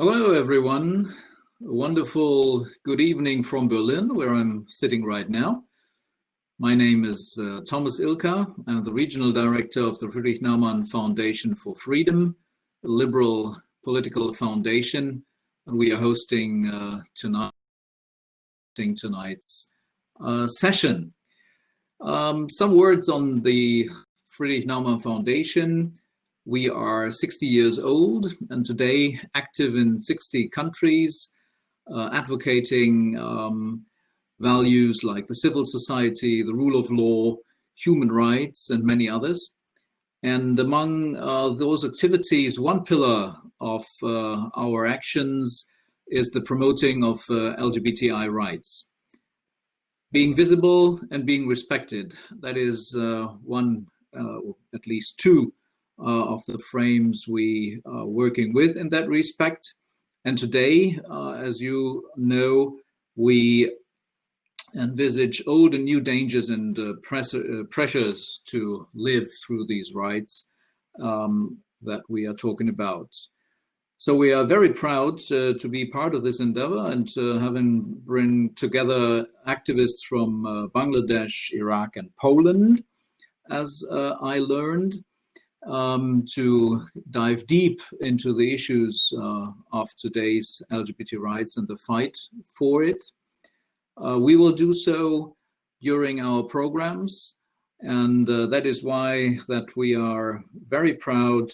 Hello, everyone. A wonderful good evening from Berlin, where I'm sitting right now. My name is Thomas Ilka. I'm the Regional Director of the Friedrich Naumann Foundation for Freedom, a liberal political foundation. And we are hosting tonight's session. Some words on the Friedrich Naumann Foundation. We are 60 years old and today active in 60 countries, advocating values like the civil society, the rule of law, human rights, and many others. And among those activities, one pillar of our actions is the promoting of LGBTI rights. Being visible and being respected, that is at least two of the frames we are working with in that respect. And today, as you know, we envisage old and new dangers and pressures to live through these rights that we are talking about. So we are very proud to be part of this endeavor and having bring together activists from Bangladesh, Iraq, and Poland, as I learned, to dive deep into the issues of today's LGBT rights and the fight for it. We will do so during our programs, and that is why that we are very proud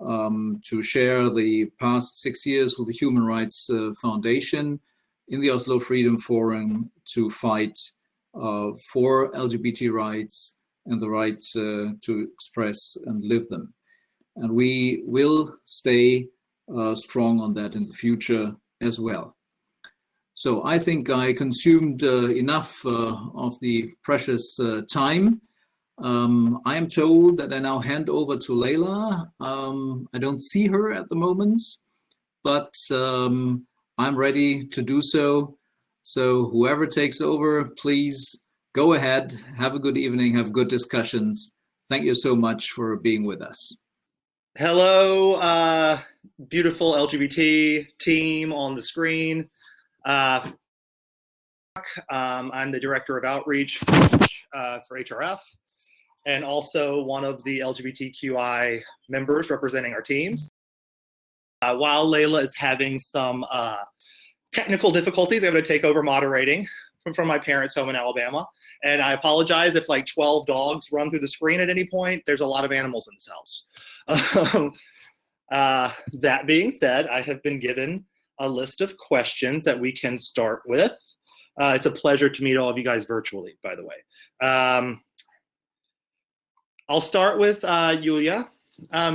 to share the past 6 years with the Human Rights Foundation in the Oslo Freedom Forum to fight for LGBT rights and the right to express and live them. And we will stay strong on that in the future as well. So I think I consumed enough of the precious time. I am told that I now hand over to Leyla. I don't see her at the moment, but I'm ready to do so. So whoever takes over, please go ahead, have a good evening, have good discussions. Thank you so much for being with us. Hello, beautiful LGBT team on the screen. I'm the Director of Outreach for HRF, and also one of the LGBTQI members representing our teams. While Leyla is having some technical difficulties, I'm going to take over moderating from my parents' home in Alabama. And I apologize if like 12 dogs run through the screen at any point. There's a lot of animals in this house. That being said, I have been given a list of questions that we can start with. It's a pleasure to meet all of you guys virtually, by the way. I'll start with Yulia.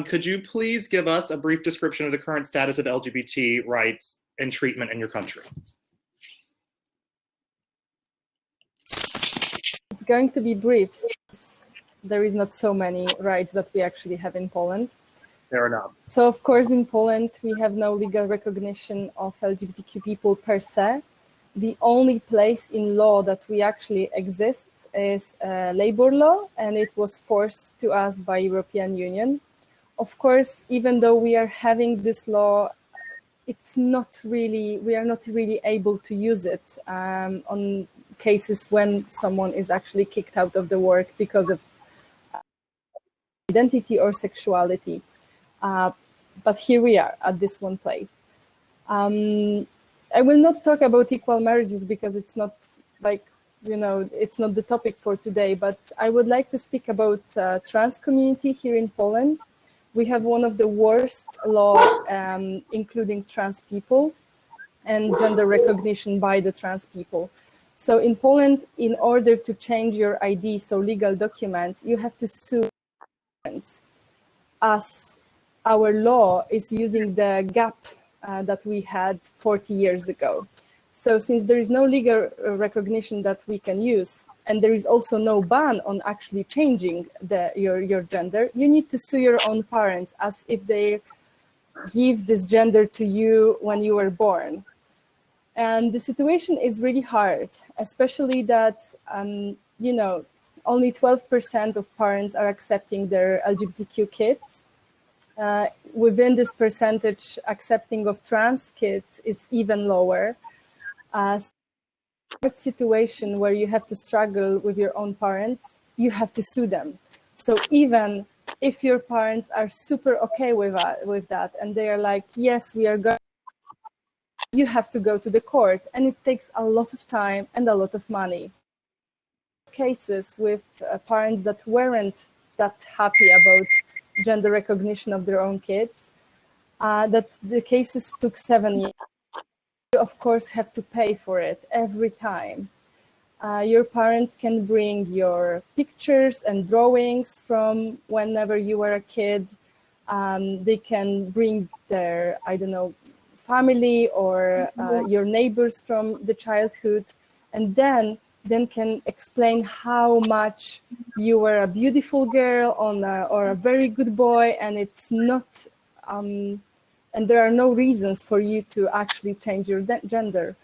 Could you please give us a brief description of the current status of LGBT rights and treatment in your country? It's going to be brief. There is not so many rights that we actually have in Poland. Fair enough. So of course in Poland we have no legal recognition of LGBTQ people per se. The only place in law that we actually exist is labor law, and it was forced to us by European Union. Of course, even though we are having this law, we are not really able to use it on cases when someone is actually kicked out of the work because of identity or sexuality. But here we are at this one place. I will not talk about equal marriages because it's not it's not the topic for today, but I would like to speak about trans community here in Poland. We have one of the worst law including trans people and gender recognition by the trans people. So in Poland, in order to change your ID, so legal documents, you have to sue, as our law is using the gap that we had 40 years ago. So since there is no legal recognition that we can use, and there is also no ban on actually changing your gender, you need to sue your own parents as if they give this gender to you when you were born. And the situation is really hard, especially that, only 12% of parents are accepting their LGBTQ kids. within this percentage, accepting of trans kids is even lower. Situation where you have to struggle with your own parents, you have to sue them. So even if your parents are super okay with that, and they are like, yes, we are going, you have to go to the court, and it takes a lot of time and a lot of money. Cases with parents that weren't that happy about gender recognition of their own kids, that the cases took 7 years. You, of course, have to pay for it every time. Your parents can bring your pictures and drawings from whenever you were a kid. They can bring their, I don't know, family or your neighbors from the childhood, and then can explain how much you were a beautiful girl or a very good boy, and it's not, and there are no reasons for you to actually change your gender.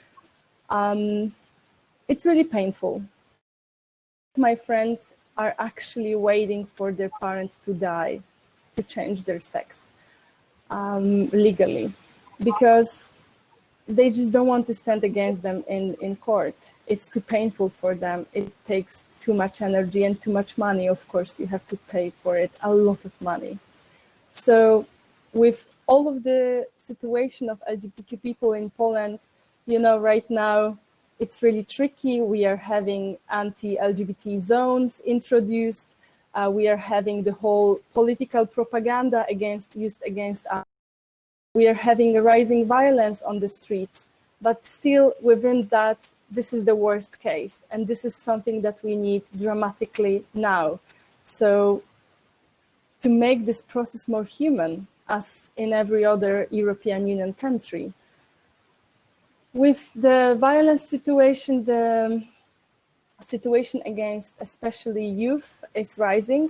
It's really painful. My friends are actually waiting for their parents to die to change their sex legally, because they just don't want to stand against them in court. It's too painful for them. It takes too much energy and too much money. Of course, you have to pay for it, a lot of money. So with all of the situation of LGBTQ people in Poland, you know, right now, it's really tricky. We are having anti-LGBT zones introduced. We are having the whole political propaganda used against us. We are having a rising violence on the streets, but still within that, this is the worst case. And this is something that we need dramatically now. So to make this process more human, as in every other European Union country. With the violence situation, the situation against especially youth is rising.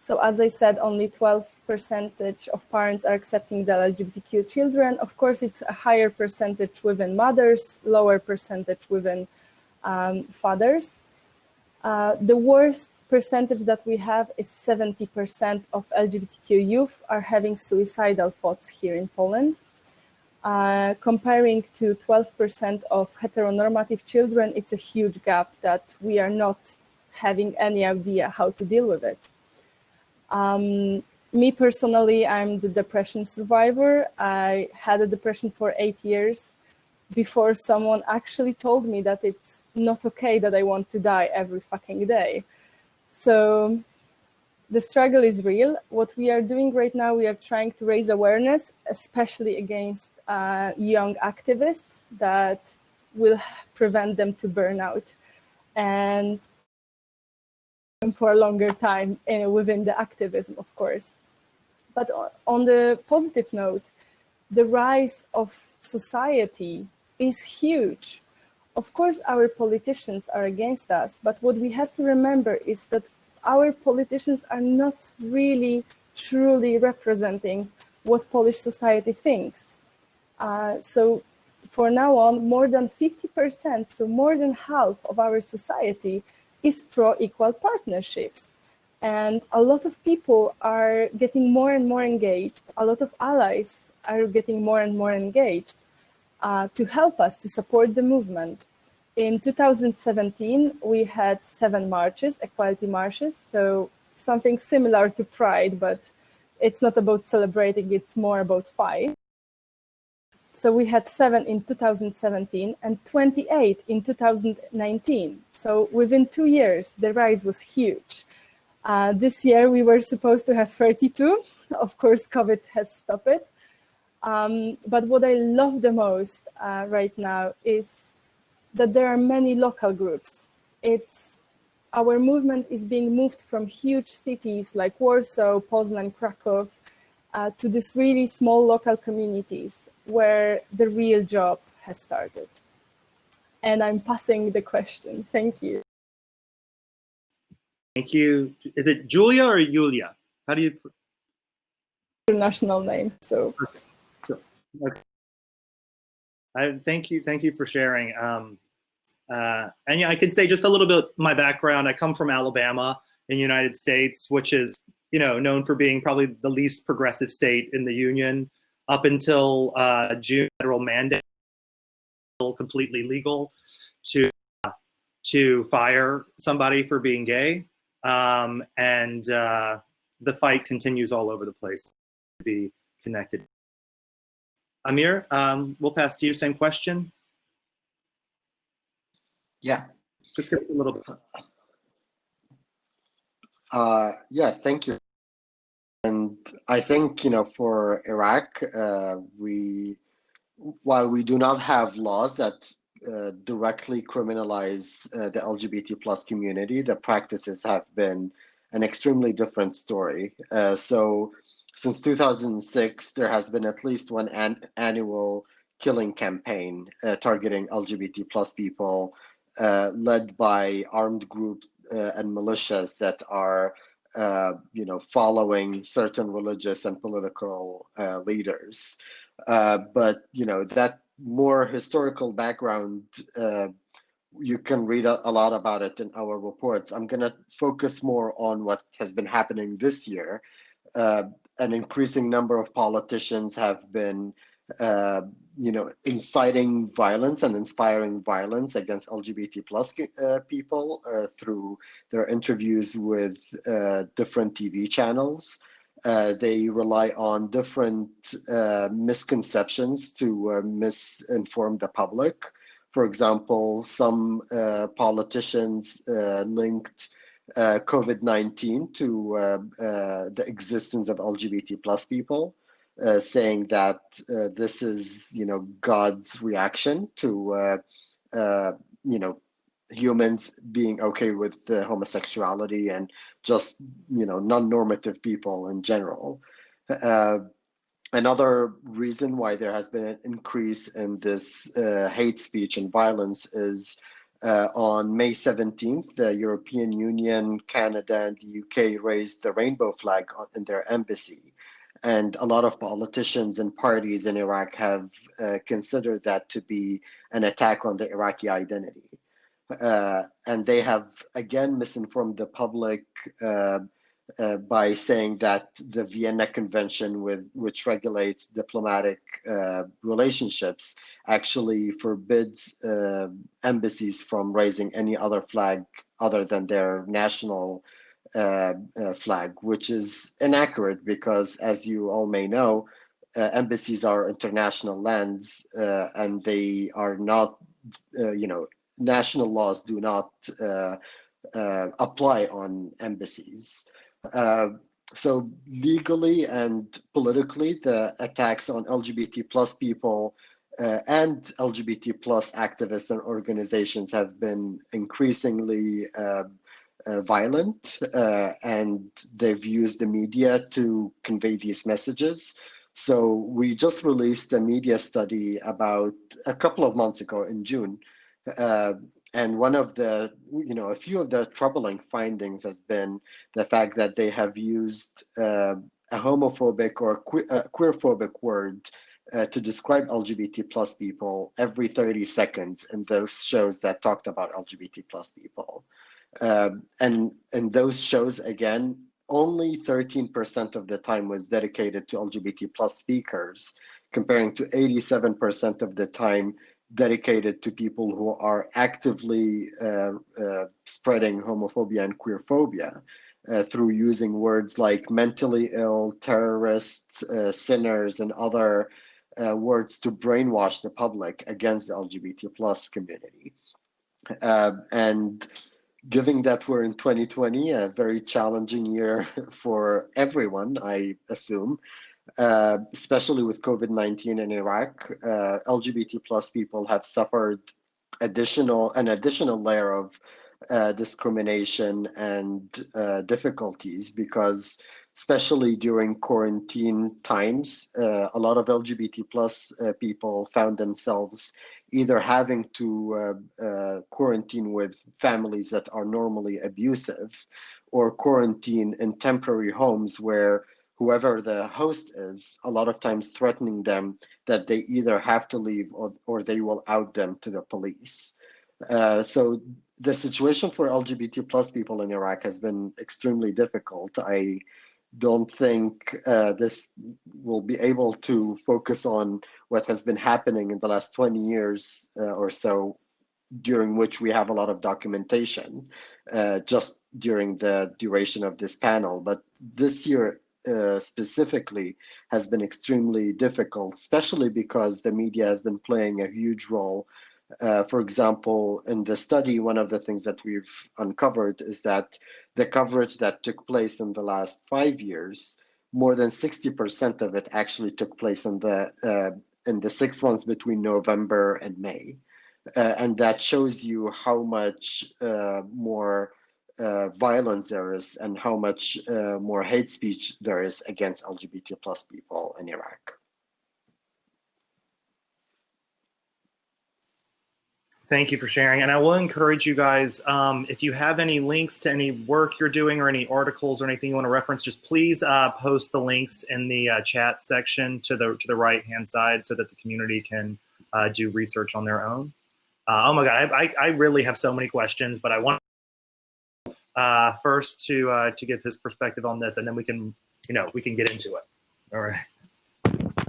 So as I said, only 12% of parents are accepting the LGBTQ children. Of course, it's a higher percentage within mothers, lower percentage within fathers. The worst percentage that we have is 70% of LGBTQ youth are having suicidal thoughts here in Poland. Comparing to 12% of heteronormative children, it's a huge gap that we are not having any idea how to deal with it. Me personally, I'm the depression survivor. I had a depression for 8 years before someone actually told me that it's not okay that I want to die every fucking day. So the struggle is real. What we are doing right now, we are trying to raise awareness, especially against young activists that will prevent them to burn out and for a longer time within the activism, of course. But on the positive note, the rise of society is huge. Of course, our politicians are against us, but what we have to remember is that our politicians are not really truly representing what Polish society thinks. So for now on, more than 50%, so more than half of our society is pro-equal partnerships. And a lot of people are getting more and more engaged. A lot of allies are getting more and more engaged to help us to support the movement. In 2017, we had 7 marches, equality marches, so something similar to Pride, but it's not about celebrating, it's more about fight. So we had 7 in 2017 and 28 in 2019. So within 2 years, the rise was huge. This year, we were supposed to have 32. Of course, COVID has stopped it. But what I love the most right now is that there are many local groups. Our movement is being moved from huge cities like Warsaw, Poznań, Krakow, to these really small local communities where the real job has started. And I'm passing the question. Thank you. Thank you. Is it Julia or Yulia? How do you? International name, so. Okay. Thank you for sharing. And yeah, I can say just a little bit my background. I come from Alabama in the United States, which is known for being probably the least progressive state in the union. Up until June, federal mandate completely legal to fire somebody for being gay, and the fight continues all over the place to be connected. Amir, we'll pass to you. Same question. Yeah. Just give us a little bit. Yeah, thank you. And I think, for Iraq, while we do not have laws that directly criminalize the LGBT plus community, the practices have been an extremely different story. So since 2006, there has been at least one annual killing campaign targeting LGBT plus people, led by armed groups and militias that are following certain religious and political leaders. But that more historical background, you can read a lot about it in our reports. I'm going to focus more on what has been happening this year. An increasing number of politicians have been inciting violence and inspiring violence against LGBT plus people through their interviews with different TV channels. They rely on different misconceptions to misinform the public. For example, some politicians linked COVID-19 to the existence of LGBT plus people, saying that this is, God's reaction to, humans being okay with the homosexuality and just, non-normative people in general. Another reason why there has been an increase in this hate speech and violence is on May 17th, the European Union, Canada, and the UK raised the rainbow flag in their embassy. And a lot of politicians and parties in Iraq have considered that to be an attack on the Iraqi identity. And they have, again, misinformed the public by saying that the Vienna Convention, which regulates diplomatic relationships, actually forbids embassies from raising any other flag other than their national flag, which is inaccurate because, as you all may know, embassies are international lands and they are not, national laws do not apply on embassies. So legally and politically, the attacks on LGBT plus people and LGBT plus activists and organizations have been increasingly violent, and they've used the media to convey these messages. So we just released a media study about a couple of months ago in June. And one of the, a few of the troubling findings has been the fact that they have used a homophobic or queerphobic word to describe LGBT plus people every 30 seconds in those shows that talked about LGBT plus people. And in those shows, again, only 13% of the time was dedicated to LGBT plus speakers, comparing to 87% of the time dedicated to people who are actively spreading homophobia and queerphobia through using words like mentally ill, terrorists, sinners, and other words to brainwash the public against the LGBT plus community. And given that we're in 2020, a very challenging year for everyone, I assume, especially with COVID-19 in Iraq, LGBT plus people have suffered an additional layer of discrimination and difficulties because, especially during quarantine times, a lot of LGBT plus people found themselves either having to quarantine with families that are normally abusive, or quarantine in temporary homes where whoever the host is, a lot of times threatening them that they either have to leave or they will out them to the police. So the situation for LGBT plus people in Iraq has been extremely difficult. I don't think this will be able to focus on what has been happening in the last 20 years or so, during which we have a lot of documentation, just during the duration of this panel. But this year specifically has been extremely difficult, especially because the media has been playing a huge role. For example, in the study, one of the things that we've uncovered is that the coverage that took place in the last 5 years, more than 60% of it actually took place in the 6 months between November and May. And that shows you how much more violence there is and how much more hate speech there is against LGBT plus people in Iraq. Thank you for sharing. And I will encourage you guys, if you have any links to any work you're doing or any articles or anything you want to reference, just please post the links in the chat section to the right-hand side so that the community can do research on their own. Oh my God, I really have so many questions, but I want first to get his perspective on this, and then we can get into it. All right.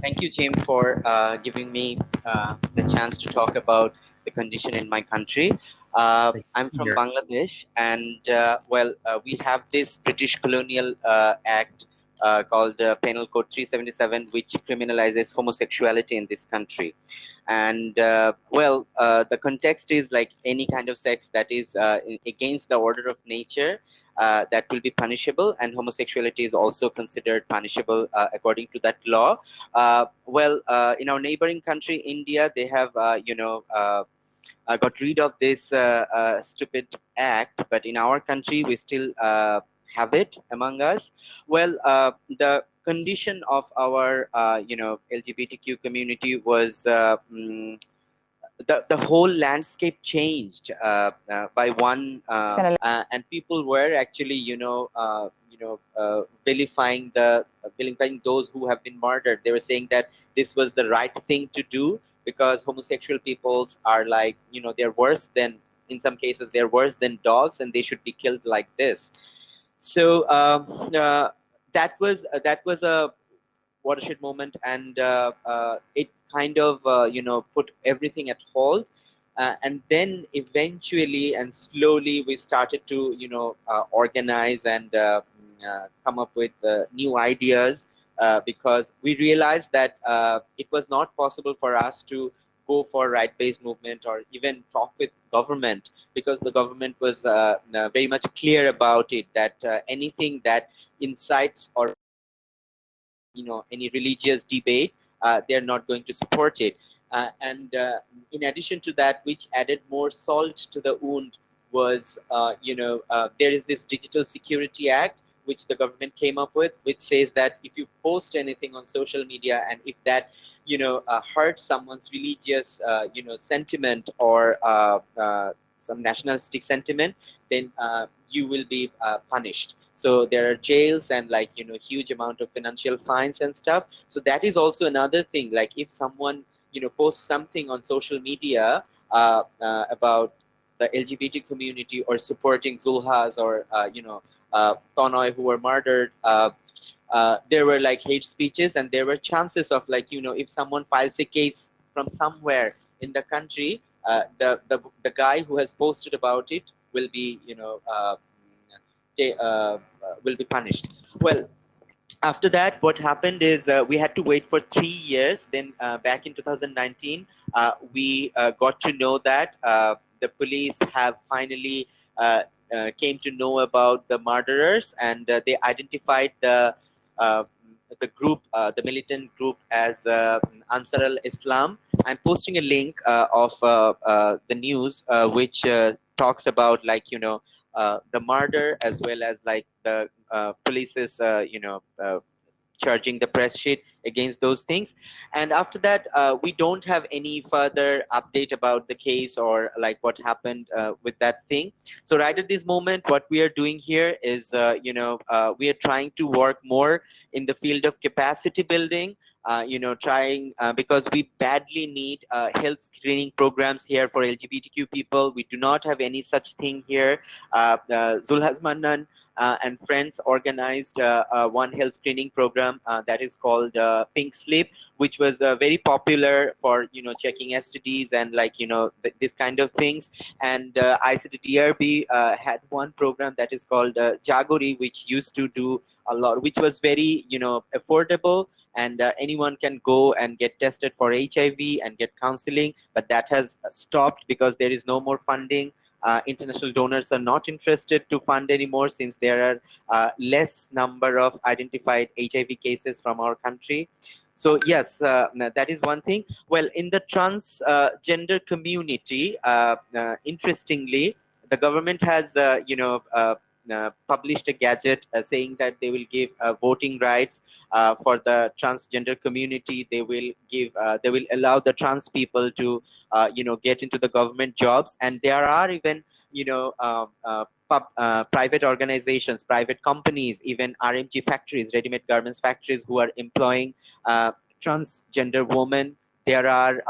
Thank you, Jim, for giving me the chance to talk about the condition in my country. I'm from Bangladesh, and we have this British colonial act called Penal Code 377, which criminalizes homosexuality in this country. And the context is like any kind of sex that is against the order of nature, that will be punishable, and homosexuality is also considered punishable according to that law. In our neighboring country, India, they have, got rid of this stupid act, but in our country, we still have it among us. The condition of our, LGBTQ community was the whole landscape changed by one, and people were actually, vilifying those who have been murdered. They were saying that this was the right thing to do because homosexual peoples are like, they're worse than, in some cases, they're worse than dogs, and they should be killed like this. So that was a watershed moment, and it kind of put everything at hold, and then eventually and slowly we started to organize and come up with new ideas, because we realized that it was not possible for us to go for right-based movement or even talk with government, because the government was very much clear about it, that anything that incites or any religious debate, they're not going to support it. And in addition to that, which added more salt to the wound, was there is this Digital Security Act which the government came up with, which says that if you post anything on social media and if that hurts someone's religious sentiment or some nationalistic sentiment, then you will be punished. So there are jails and huge amount of financial fines and stuff. So that is also another thing. Like if someone posts something on social media about the LGBT community or supporting Zulhas or Tonoi who were murdered, there were hate speeches, and there were chances of if someone files a case from somewhere in the country, the guy who has posted about it will be will be punished. Well, after that, what happened is we had to wait for 3 years. Then back in 2019, we got to know that the police have finally came to know about the murderers, and they identified the group, the militant group, as Ansar al-Islam. I'm posting a link of the news which talks about the murder, as well as the police's charging the press sheet against those things. And after that, we don't have any further update about the case or what happened with that thing. So right at this moment, what we are doing here is we are trying to work more in the field of capacity building, trying because we badly need health screening programs here for LGBTQ people. We do not have any such thing here. Zulhas Mannan and friends organized one health screening program that is called Pink Slip, which was very popular for checking STDs and this kind of things. And ICT-DRB had one program that is called Jagori, which used to do a lot, which was very affordable, and anyone can go and get tested for HIV and get counseling, but that has stopped because there is no more funding. International donors are not interested to fund anymore since there are less number of identified HIV cases from our country. So yes, that is one thing. Well, in the transgender community, interestingly, the government has published a gadget saying that they will give voting rights for the transgender community. They will allow the trans people to get into the government jobs, and there are even private organizations, private companies, even RMG factories, ready-made garments factories, who are employing transgender women. There are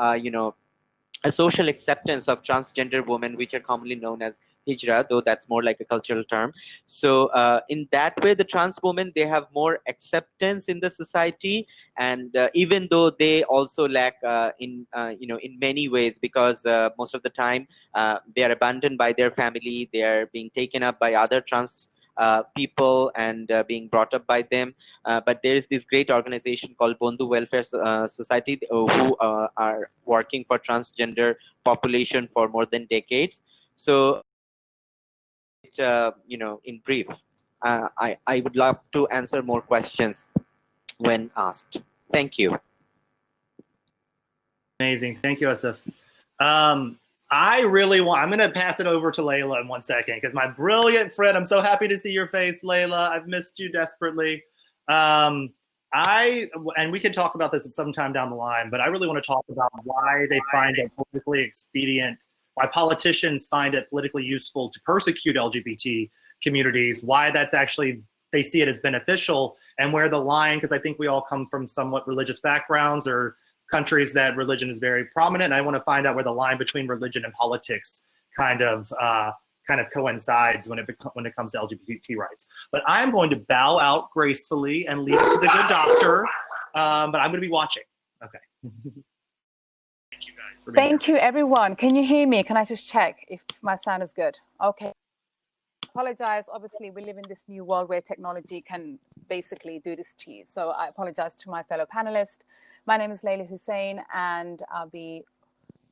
a social acceptance of transgender women, which are commonly known as hijra, though that's more like a cultural term. So in that way, the trans women, they have more acceptance in the society, and even though they also lack in many ways, because most of the time they are abandoned by their family, they are being taken up by other trans people and being brought up by them. But there is this great organization called Bondhu Welfare Society who are working for transgender population for more than decades. So, in brief, I would love to answer more questions when asked. Thank you. Amazing. Thank you, Asif. I'm going to pass it over to Leyla in 1 second, because my brilliant friend, I'm so happy to see your face, Leyla. I've missed you desperately. And we can talk about this at some time down the line, but I really want to talk about why they find it politically expedient, why politicians find it politically useful to persecute LGBT communities, why that's actually, they see it as beneficial, and where the line, because I think we all come from somewhat religious backgrounds or countries that religion is very prominent. And I want to find out where the line between religion and politics kind of coincides when it comes to LGBT rights. But I'm going to bow out gracefully and leave it to the good doctor. But I'm going to be watching. Okay. Thank you guys. Thank you, everyone. Can you hear me? Can I just check if my sound is good? Okay. Apologize. Obviously, we live in this new world where technology can basically do this to you. So I apologize to my fellow panelists. My name is Leyla Hussein, and I'll be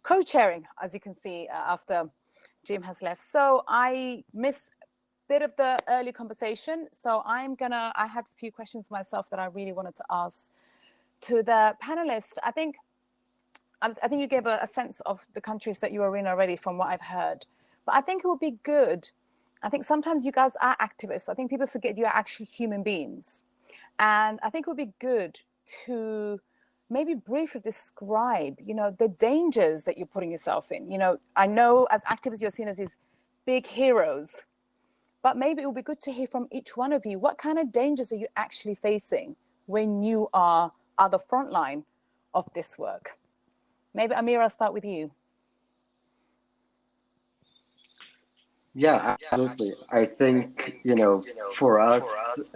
co-chairing, as you can see, after Jim has left. So I missed a bit of the early conversation. So I had a few questions myself that I really wanted to ask to the panelists. I think you gave a sense of the countries that you are in already from what I've heard. But I think it would be good. I think sometimes you guys are activists. I think people forget you are actually human beings. And I think it would be good to maybe briefly describe, the dangers that you're putting yourself in. I know as activists, you're seen as these big heroes, but maybe it would be good to hear from each one of you, what kind of dangers are you actually facing when you are at the front line of this work? Maybe Amir, I'll start with you. Yeah, absolutely. I think, for us,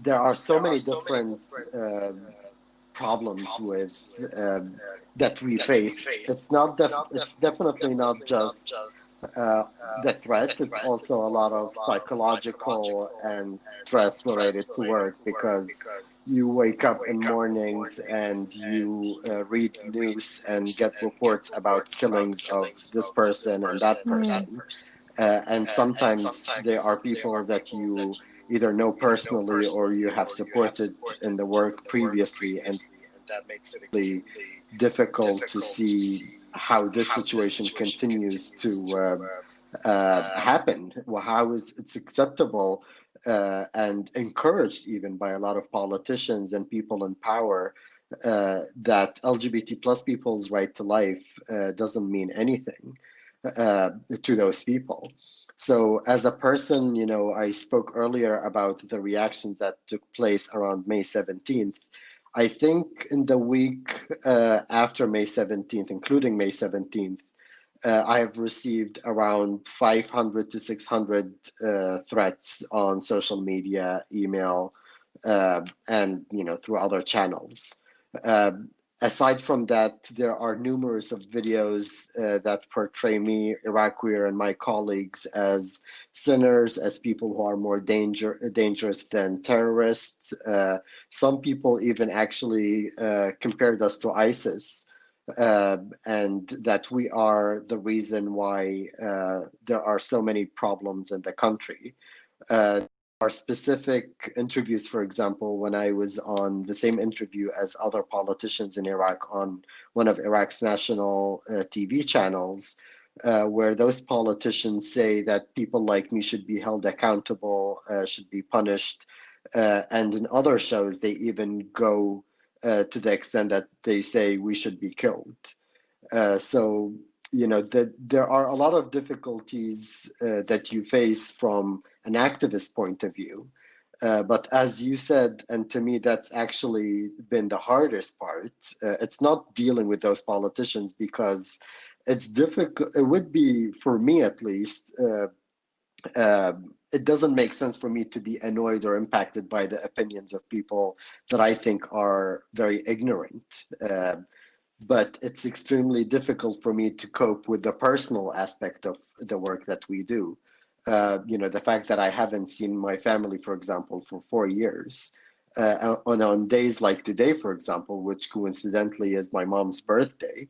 there are so many different problems with that we face. It's definitely not just the threats. It's also a lot of psychological and stress related to work, because you wake up in mornings and you read news and get reports about killings of this person and that person. And sometimes there are people that you either know personally or you have supported in the work previously, and that makes it really difficult to see how this situation continues to happen. Well, how is it's acceptable and encouraged even by a lot of politicians and people in power that LGBT plus people's right to life doesn't mean anything to those people. So as a person, I spoke earlier about the reactions that took place around May 17th. I think in the week after May 17th, including May 17th, I have received around 500 to 600 threats on social media, email, and through other channels. Aside from that, there are numerous of videos that portray me, Iraqi, and my colleagues as sinners, as people who are more dangerous than terrorists. Some people even actually compared us to ISIS, and that we are the reason why there are so many problems in the country. Our specific interviews, for example, when I was on the same interview as other politicians in Iraq on one of Iraq's national TV channels, where those politicians say that people like me should be held accountable, should be punished. And in other shows, they even go to the extent that they say we should be killed. So, there are a lot of difficulties that you face from an activist point of view. But as you said, and to me, that's actually been the hardest part. It's not dealing with those politicians because it's difficult. It would be, for me at least, it doesn't make sense for me to be annoyed or impacted by the opinions of people that I think are very ignorant. But it's extremely difficult for me to cope with the personal aspect of the work that we do. The fact that I haven't seen my family, for example, for 4 years. On days like today, for example, which coincidentally is my mom's birthday,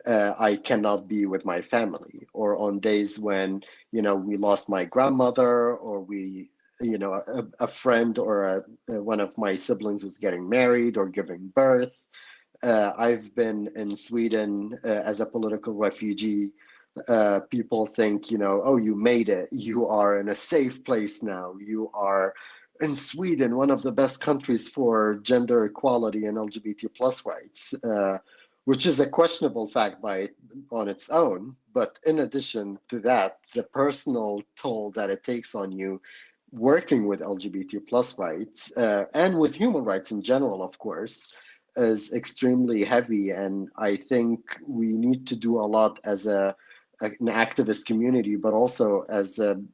I cannot be with my family. Or on days when, we lost my grandmother, or a friend or one of my siblings was getting married or giving birth. I've been in Sweden as a political refugee. People think, oh, you made it. You are in a safe place now. You are in Sweden, one of the best countries for gender equality and LGBT plus rights, which is a questionable fact on its own. But in addition to that, the personal toll that it takes on you working with LGBT plus rights and with human rights in general, of course, is extremely heavy. And I think we need to do a lot as an activist community, but also as in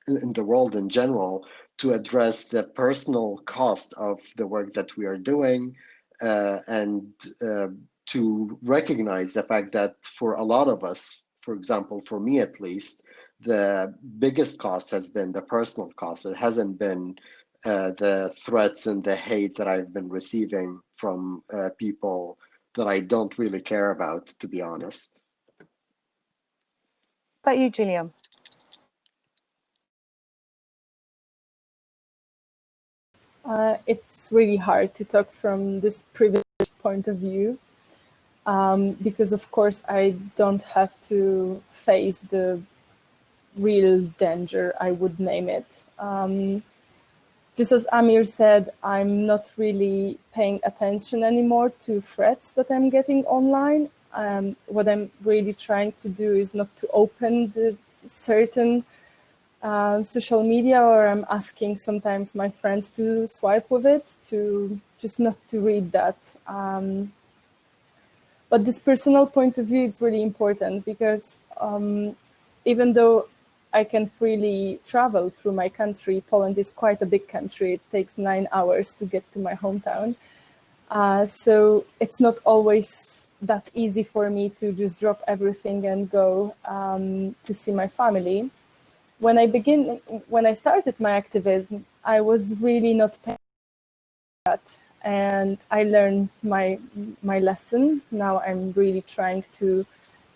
the world in general, to address the personal cost of the work that we are doing, and to recognize the fact that for a lot of us, for example, for me at least, the biggest cost has been the personal cost. It hasn't been the threats and the hate that I've been receiving from people that I don't really care about, to be honest. How about you, Gilliam? It's really hard to talk from this privileged point of view, because of course I don't have to face the real danger, I would name it. Just as Amir said, I'm not really paying attention anymore to threats that I'm getting online. What I'm really trying to do is not to open the certain social media, or I'm asking sometimes my friends to swipe with it, to just not to read that. But this personal point of view is really important, because even though I can freely travel through my country, Poland is quite a big country. It takes 9 hours to get to my hometown. So it's not always that easy for me to just drop everything and go to see my family. When I started my activism, I was really not paying that, and I learned my lesson. Now I'm really trying to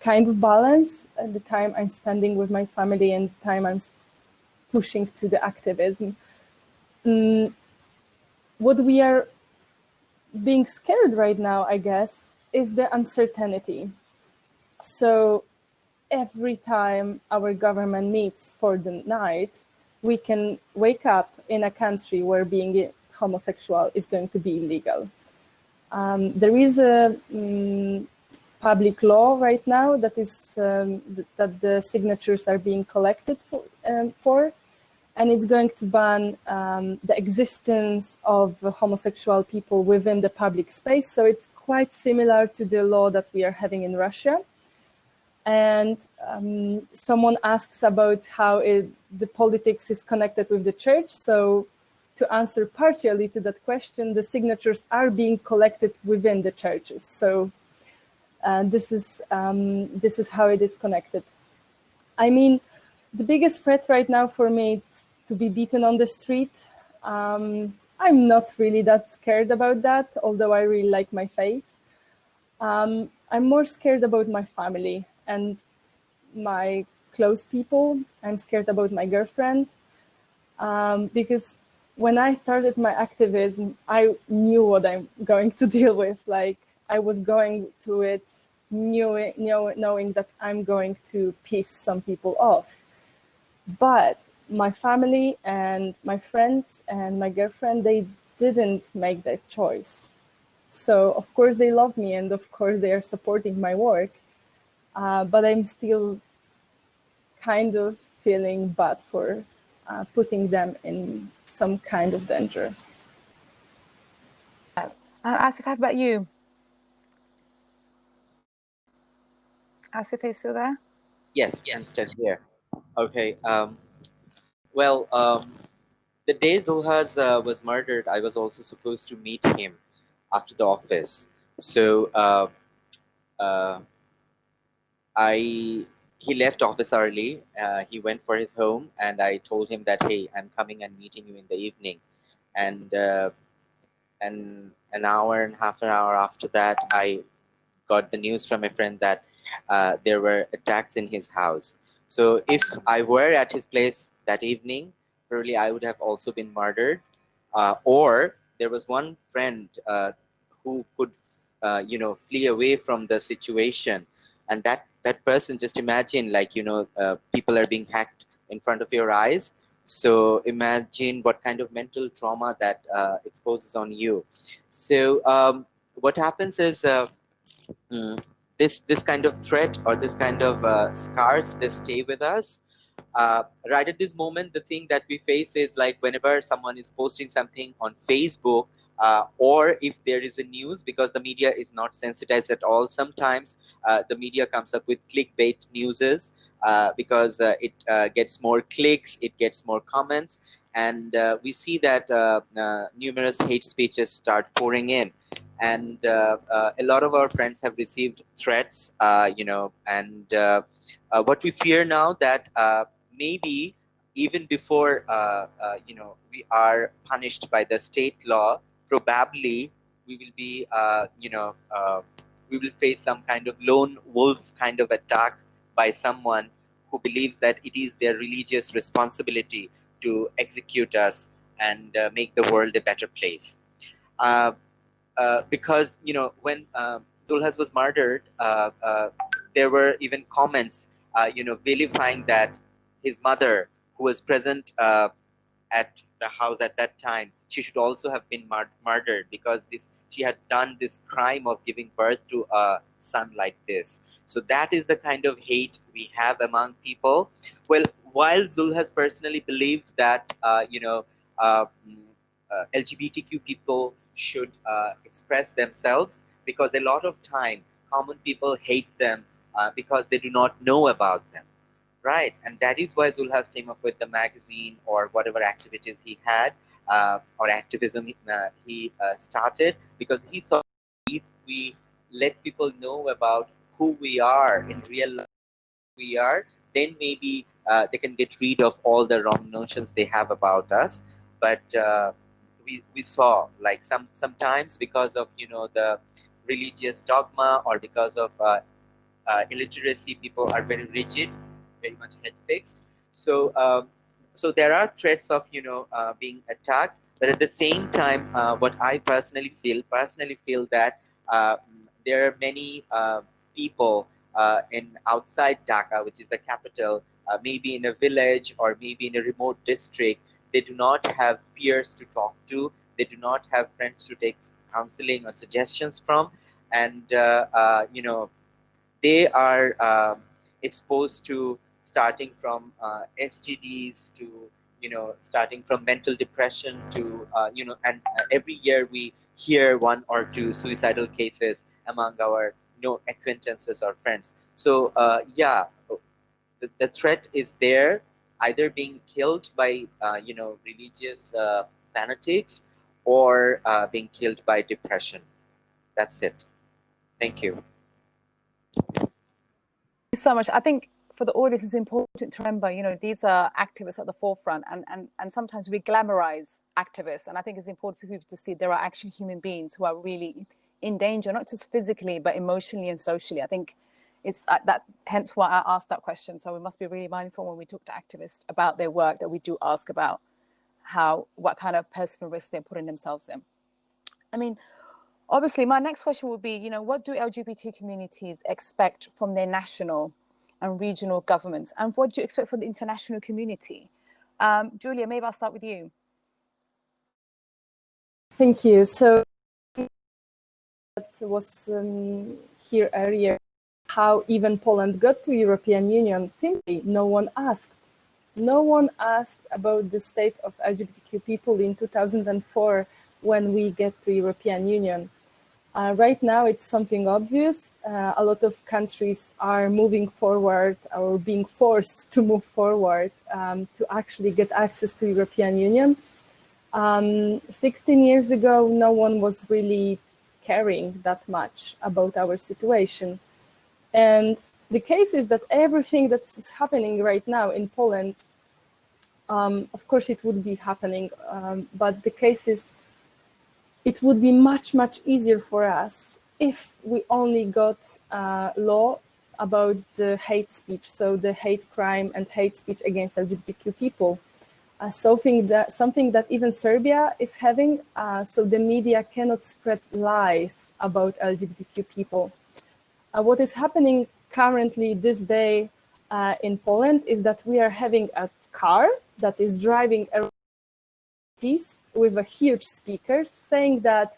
kind of balance the time I'm spending with my family and the time I'm pushing to the activism. What we are being scared right now, I guess, is the uncertainty. So every time our government meets for the night, we can wake up in a country where being homosexual is going to be illegal. There is a public law right now that is that the signatures are being collected for, and it's going to ban the existence of homosexual people within the public space. So it's quite similar to the law that we are having in Russia. And someone asks about how the politics is connected with the church. So to answer partially to that question, the signatures are being collected within the churches. So this is how it is connected. I mean, the biggest threat right now for me is to be beaten on the street. I'm not really that scared about that, although I really like my face. I'm more scared about my family and my close people. I'm scared about my girlfriend because when I started my activism, I knew what I'm going to deal with. Like, I was going through it knowing that I'm going to piss some people off. But my family and my friends and my girlfriend, they didn't make that choice. So of course they love me and of course they are supporting my work, but I'm still kind of feeling bad for putting them in some kind of danger. Asif, how about you? Asif, are you still there? Yes, I'm still here. Okay. Well, the day Zulhaz was murdered, I was also supposed to meet him after the office. So he left office early. He went for his home, and I told him that, hey, I'm coming and meeting you in the evening. And an hour and half an hour after that, I got the news from a friend that there were attacks in his house. So if I were at his place that evening, probably I would have also been murdered. Or there was one friend who could, flee away from the situation, and that person, just imagine, like, people are being hacked in front of your eyes. So imagine what kind of mental trauma that exposes on you. So what happens is this kind of threat or this kind of scars, they stay with us. Right at this moment, the thing that we face is, like, whenever someone is posting something on Facebook, or if there is a news, because the media is not sensitized at all. Sometimes the media comes up with clickbait newses, because it gets more clicks, it gets more comments, and we see that numerous hate speeches start pouring in. And a lot of our friends have received threats, and what we fear now, that maybe even before we are punished by the state law, probably we will be we will face some kind of lone wolf kind of attack by someone who believes that it is their religious responsibility to execute us and make the world a better place. Because when Zulhaz was murdered, there were even comments, vilifying that his mother, who was present at the house at that time, she should also have been murdered, because she had done this crime of giving birth to a son like this. So that is the kind of hate we have among people. Well, while Zulhaz personally believed that LGBTQ people should express themselves, because a lot of time common people hate them because they do not know about them, right? And that is why Zulhas came up with the magazine, or whatever activities he had, or activism he started, because he thought, if we let people know about who we are in real life, we are, then maybe they can get rid of all the wrong notions they have about us. But we saw, like, sometimes, because of the religious dogma, or because of illiteracy, people are very rigid, very much head fixed. So so there are threats of being attacked, but at the same time, what I personally feel that there are many people in outside Dhaka, which is the capital, maybe in a village or maybe in a remote district. They do not have peers to talk to. They do not have friends to take counseling or suggestions from, and they are exposed to starting from STDs to starting from mental depression to and every year we hear one or two suicidal cases among our acquaintances or friends. So yeah, the threat is there, either being killed by religious fanatics, or being killed by depression. That's it. Thank you. Thank you so much. I think for the audience, it's important to remember, these are activists at the forefront, and sometimes we glamorize activists. And I think it's important for people to see there are actually human beings who are really in danger, not just physically, but emotionally and socially. I think it's that, hence why I asked that question. So we must be really mindful when we talk to activists about their work, that we do ask about what kind of personal risk they're putting themselves in. I mean, obviously, my next question would be, what do LGBT communities expect from their national and regional governments? And what do you expect from the international community? Julia, maybe I'll start with you. Thank you. So that was here earlier, how even Poland got to European Union. Simply, no one asked. No one asked about the state of LGBTQ people in 2004 when we get to European Union. Right now, it's something obvious. A lot of countries are moving forward or being forced to move forward to actually get access to European Union. 16 years ago, no one was really caring that much about our situation. And the case is that everything that's happening right now in Poland, of course it would be happening, but the case is it would be much, much easier for us if we only got a law about the hate speech, so the hate crime and hate speech against LGBTQ people. Something that even Serbia is having, so the media cannot spread lies about LGBTQ people. What is happening currently this day in Poland is that we are having a car that is driving around with a huge speaker saying that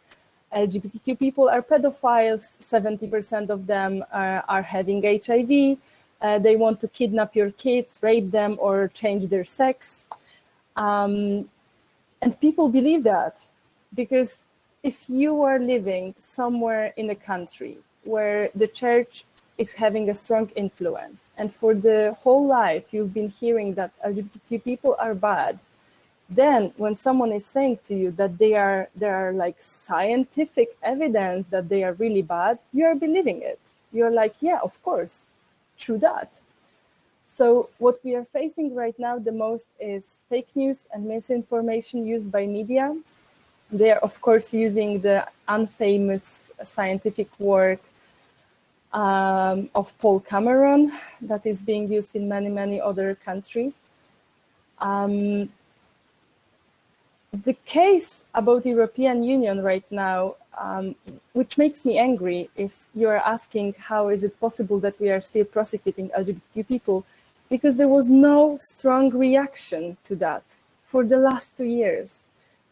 LGBTQ people are pedophiles, 70% of them are having HIV, they want to kidnap your kids, rape them, or change their sex. And people believe that, because if you are living somewhere in a country where the church is having a strong influence, and for the whole life you've been hearing that LGBTQ people are bad, then when someone is saying to you that there are like scientific evidence that they are really bad, you are believing it. You're like, yeah, of course, true that. So what we are facing right now the most is fake news and misinformation used by media. They are, of course, using the unfamous scientific work of Paul Cameron that is being used in many, many other countries. The case about the European Union right now, which makes me angry, is you are asking how is it possible that we are still prosecuting LGBTQ people, because there was no strong reaction to that for the last 2 years.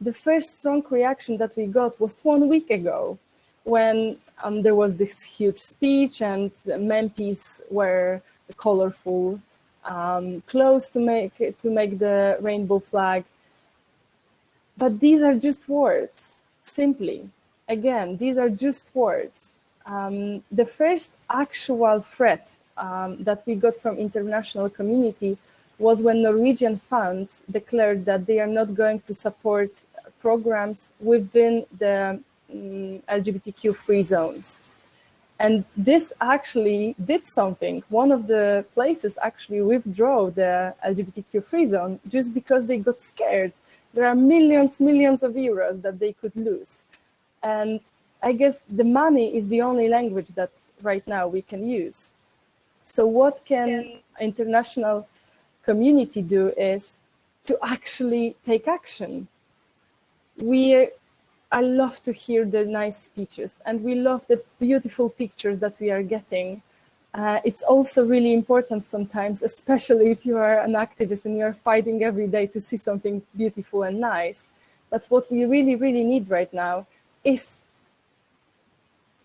The first strong reaction that we got was 1 week ago, when there was this huge speech and the MPs were colorful clothes to make the rainbow flag. But these are just words, simply. Again, these are just words. The first actual threat that we got from international community was when Norwegian funds declared that they are not going to support programs within the LGBTQ free zones. And this actually did something. One of the places actually withdrew the LGBTQ free zone just because they got scared. There are millions of euros that they could lose. And I guess the money is the only language that right now we can use. So what can international community do is to actually take action. I love to hear the nice speeches, and we love the beautiful pictures that we are getting. It's also really important sometimes, especially if you are an activist and you're fighting every day to see something beautiful and nice. But what we really, really need right now is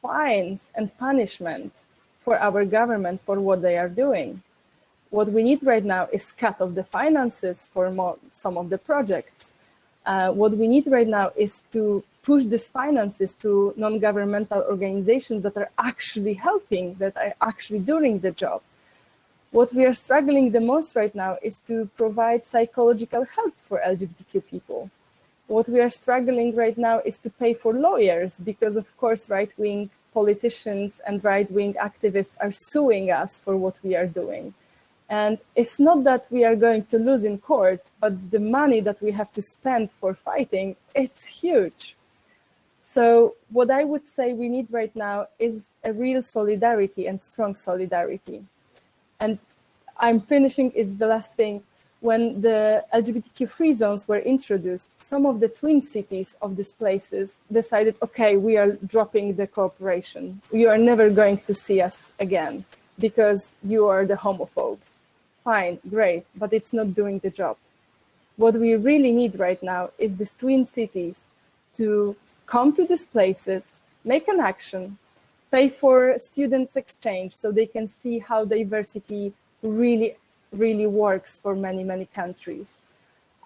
fines and punishment for our government for what they are doing. What we need right now is cut of the finances for some of the projects. What we need right now is to push these finances to non-governmental organizations that are actually helping, that are actually doing the job. What we are struggling the most right now is to provide psychological help for LGBTQ people. What we are struggling right now is to pay for lawyers because, of course, right-wing politicians and right-wing activists are suing us for what we are doing. And it's not that we are going to lose in court, but the money that we have to spend for fighting, it's huge. So what I would say we need right now is a real solidarity and strong solidarity. And I'm finishing, it's the last thing. When the LGBTQ free zones were introduced, some of the twin cities of these places decided, okay, we are dropping the cooperation. You are never going to see us again because you are the homophobes. Fine, great, but it's not doing the job. What we really need right now is these twin cities to come to these places, make an action, pay for students' exchange so they can see how diversity really works for many countries.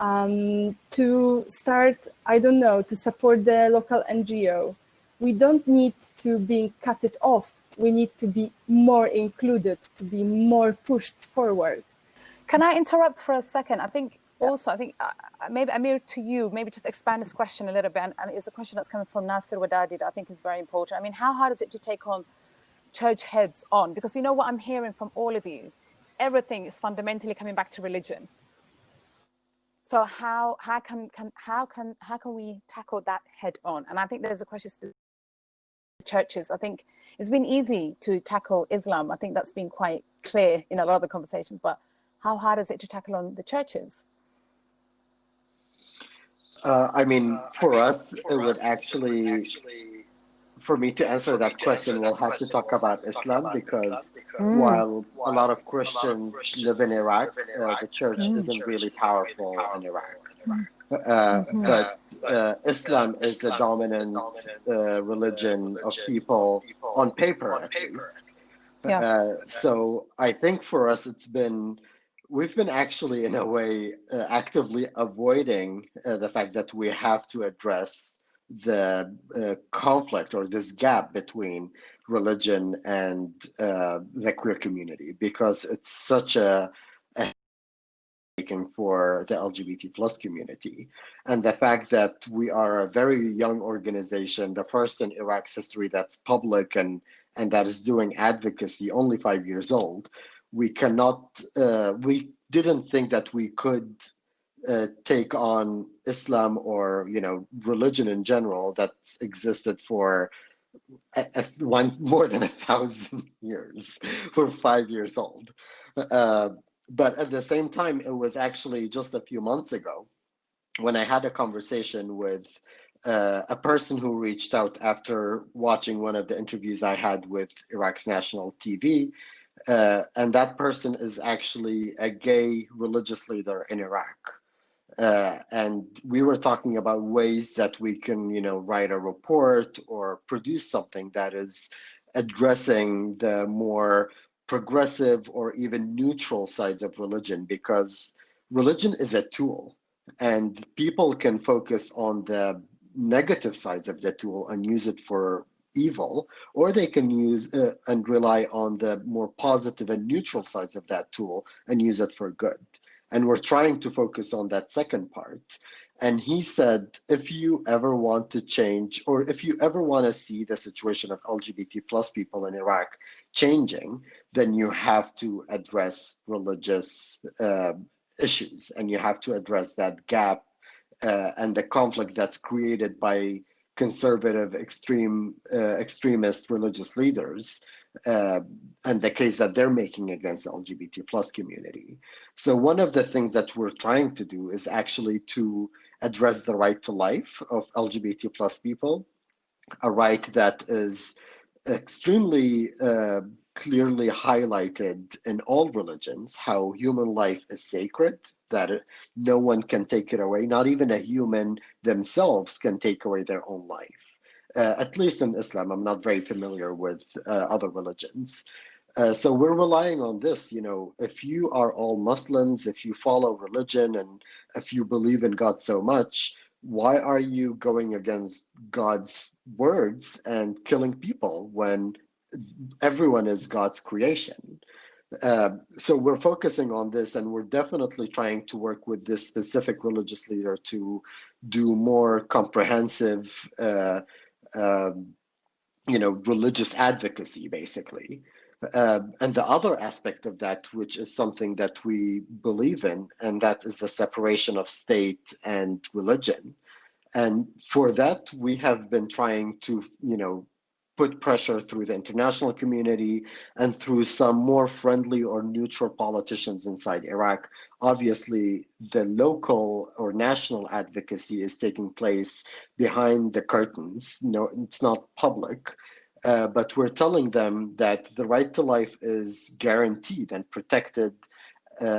To start, I don't know, to support the local NGO. We don't need to be cut it off. We need to be more included, to be more pushed forward. Can I interrupt for a second? I think maybe Amir, to you, maybe just expand this question a little bit. And it's a question that's coming from Nasir Wadadi that I think is very important. I mean, how hard is it to take on church heads on? Because you know what I'm hearing from all of you? Everything is fundamentally coming back to religion. So how can we tackle that head on? And I think there's a question to churches. I think it's been easy to tackle Islam. I think that's been quite clear in a lot of the conversations, but how hard is it to tackle on the churches? I mean, for us, it would actually, for me to answer that question, we'll have to talk about Islam because while a lot of Christians live in Iraq, the church isn't really powerful in Iraq. But Islam is the dominant religion of people on paper, at least. So I think for us, we've been actually, in a way, actively avoiding the fact that we have to address the conflict or this gap between religion and the queer community, because it's such a for the LGBT plus community. And the fact that we are a very young organization, the first in Iraq's history that's public and that is doing advocacy, only 5 years old, we didn't think that we could take on Islam or religion in general that's existed for more than 1,000 years. We're 5 years old. But at the same time, it was actually just a few months ago when I had a conversation with a person who reached out after watching one of the interviews I had with Iraq's national TV. And that person is actually a gay religious leader in Iraq. And we were talking about ways that we can, write a report or produce something that is addressing the more progressive or even neutral sides of religion, because religion is a tool and people can focus on the negative sides of the tool and use it for evil, or they can use and rely on the more positive and neutral sides of that tool and use it for good. And we're trying to focus on that second part. And he said, if you ever want to change, or if you ever want to see the situation of LGBT plus people in Iraq changing, then you have to address religious issues, and you have to address that gap and the conflict that's created by conservative extremist religious leaders and the case that they're making against the LGBT plus community. So one of the things that we're trying to do is actually to address the right to life of LGBT plus people, a right that is extremely clearly highlighted in all religions, how human life is sacred, that no one can take it away, not even a human themselves can take away their own life. At least in Islam, I'm not very familiar with other religions. So we're relying on this, if you are all Muslims, if you follow religion, and if you believe in God so much, Why are you going against God's words and killing people when everyone is God's creation? So we're focusing on this, and we're definitely trying to work with this specific religious leader to do more comprehensive, religious advocacy, basically. And the other aspect of that, which is something that we believe in, and that is the separation of state and religion. And for that, we have been trying to, put pressure through the international community and through some more friendly or neutral politicians inside Iraq. Obviously, the local or national advocacy is taking place behind the curtains. No, it's not public. But we're telling them that the right to life is guaranteed and protected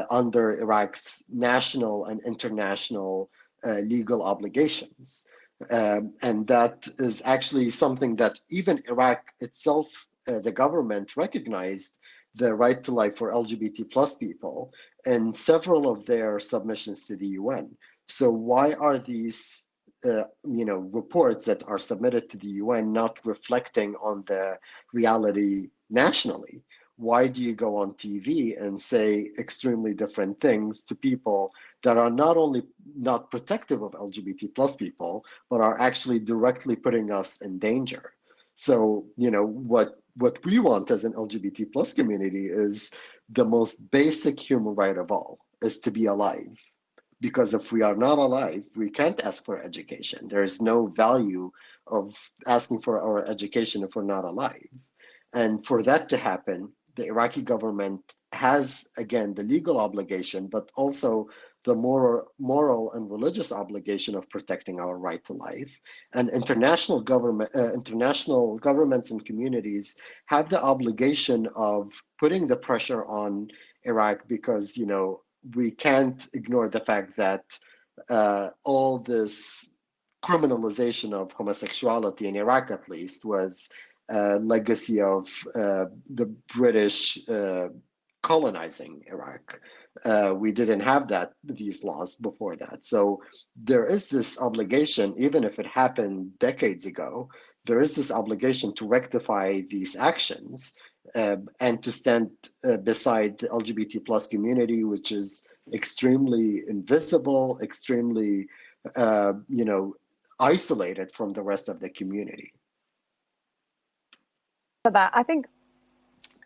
under Iraq's national and international legal obligations. And that is actually something that even Iraq itself, the government, recognized the right to life for LGBT plus people in several of their submissions to the UN. So why are these reports that are submitted to the UN not reflecting on the reality nationally? Why do you go on TV and say extremely different things to people that are not only not protective of LGBT plus people, but are actually directly putting us in danger? So, what we want as an LGBT plus community is the most basic human right of all, is to be alive. Because if we are not alive, we can't ask for education. There is no value of asking for our education if we're not alive. And for that to happen, the Iraqi government has, again, the legal obligation, but also the moral and religious obligation of protecting our right to life. And international governments and communities have the obligation of putting the pressure on Iraq, because we can't ignore the fact that all this criminalization of homosexuality in Iraq, at least, was a legacy of the British colonizing Iraq. We didn't have these laws before that. So there is this obligation, even if it happened decades ago, there is this obligation to rectify these actions and to stand beside the LGBT plus community, which is extremely invisible, extremely, isolated from the rest of the community. For that,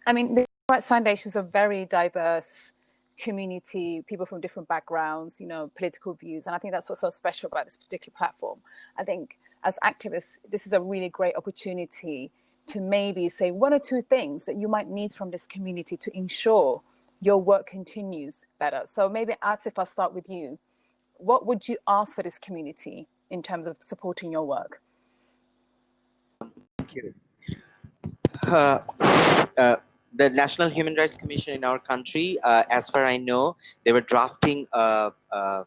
the Rights Foundation is a very diverse community, people from different backgrounds, political views. And I think that's what's so special about this particular platform. I think as activists, this is a really great opportunity to maybe say one or two things that you might need from this community to ensure your work continues better. So maybe Asif, I'll start with you. What would you ask for this community in terms of supporting your work? Thank you. The National Human Rights Commission in our country, as far I know, they were drafting an